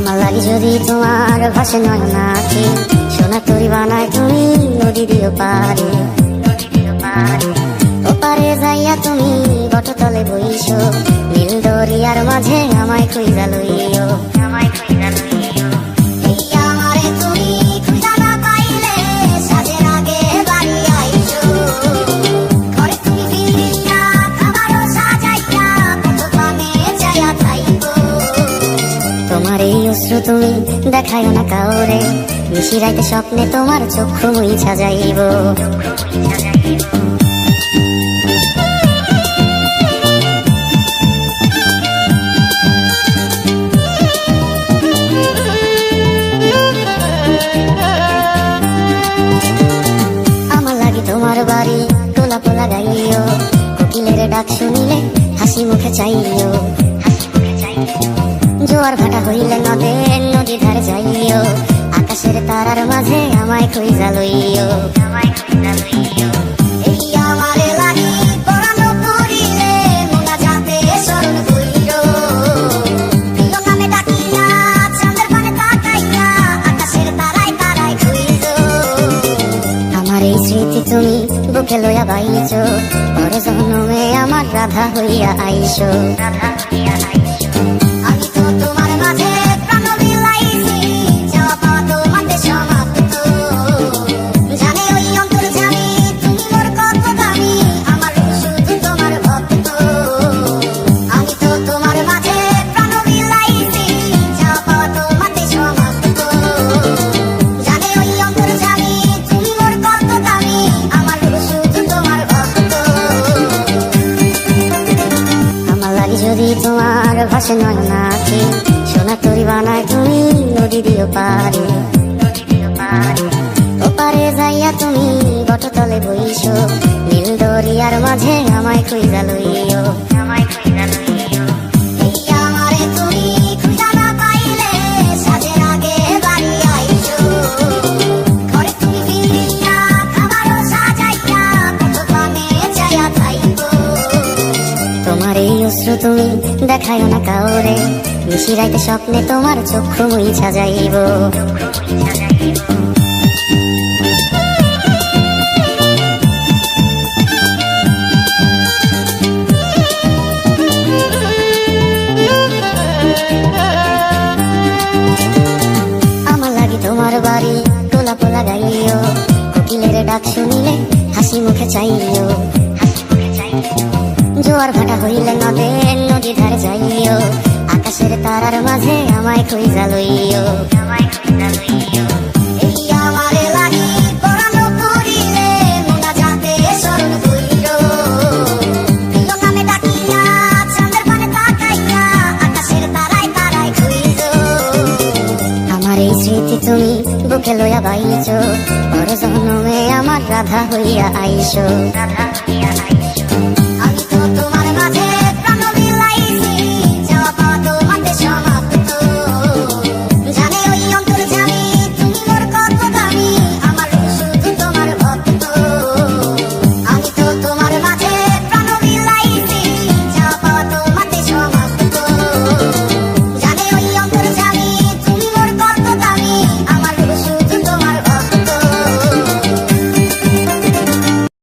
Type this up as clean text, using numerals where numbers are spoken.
আমার লাগি যদি তোমার ভাসে নয়ন আঁখি, সোনা তরি বানায় তুমি নদী দিও পারে। ওপারে যাইয়া তুমি বটতলে বইছো, নীল দরিয়ার মাঝে আমায় খুঁজা লইও। এই আমারে তুমি খুঁজা না পাইলে সাজের আগে বাড়ি আইছো। ঘরে তুমি ফিরিয়া খাবারও সাজাইয়া কত পানে যাইয়া থাইকো। তোমার এই অশ্রু তুমি দেখায় না কাউরে, নিশি রাইতে স্বপ্নে তোমার চক্ষু মুইছা যাইব। আমার লাগি তোমার বাড়ি তোলা পোলা গাইও, কোকিলের ডাক শুনিলে হাসি মুখে চাইও। জোয়ার ভাটা হইলে নদী ধারে যাইও, আকাশের তারার মাঝে আমায় খুঁজা লইও। এই আমারে লাগি পরানো করিলে মোনাজাতে স্মরণ কইরো। প্রিয় নামে ডাকিয়া চাঁদের পানে তাকাইয়া আকাশের তারায় তারায় খুঁজো। আমার এই স্মৃতি তুমি বুকে লইয়া বাইছো, পর জন্মে আমার রাধা হইয়া আইসো। আমি তো তোমার মাঝে প্রাণ বিলাইছি, যাওয়া পাওয়া তোমাদের সমাপ্ত। জানে ওই অন্তর্যামী তুমি মোর কত দামি, আমার শুধু তোমার ভক্ত। আমি তো তোমার মাঝে প্রাণ বিলাইছি, যাওয়া পাওয়া তোমাদের সমাপ্ত। জানে ওই অন্তর্যামী তুমি মোর কত দামি, আমার শুধু তোমার ভক্ত। আমার লাগি যদি তোমার ভাসে নয়ন আঁখি, সোনা তরি বানায় তুমি নদী দিও পারে। ওপারে যাইয়া তুমি বটতলে বইছো, নীল দরিয়ার মাঝে আমায় খুঁজা লইও। এই আমারে তুমি খুঁজা না পাইলে সাজের আগে বাড়ি আইছো। ঘরে তুমি ফিরিয়া খাবারও সাজাইয়া কত পানে যাইয়া থাইকো। তোমার এই অশ্রু তুমি দেখায় না কাউরে, নিশি রাইতে স্বপ্নে তোমার চক্ষু মুইছা যাইব। আমার লাগি তোমার বাড়ি তোলা পোলা গাইও, কোকিলের ডাক শুনিলে হাসি মুখে চাইও। জোয়ার ভাটা হইলে নদী ধারে যাইও, আকাশের তারার মাঝে আমায় খুঁজা লইও। এই আমারে লাগি পরানো করিলে মোনাজাতে স্মরণ কইরো। প্রিয় নামে ডাকিয়া চাঁদের পানে তাকাইয়া আকাশের তারায় তারায় খুঁজো। আমার এই স্মৃতি তুমি বুকে লইয়া বাইছো, পর জন্মে আমার রাধা হইয়া আইসো।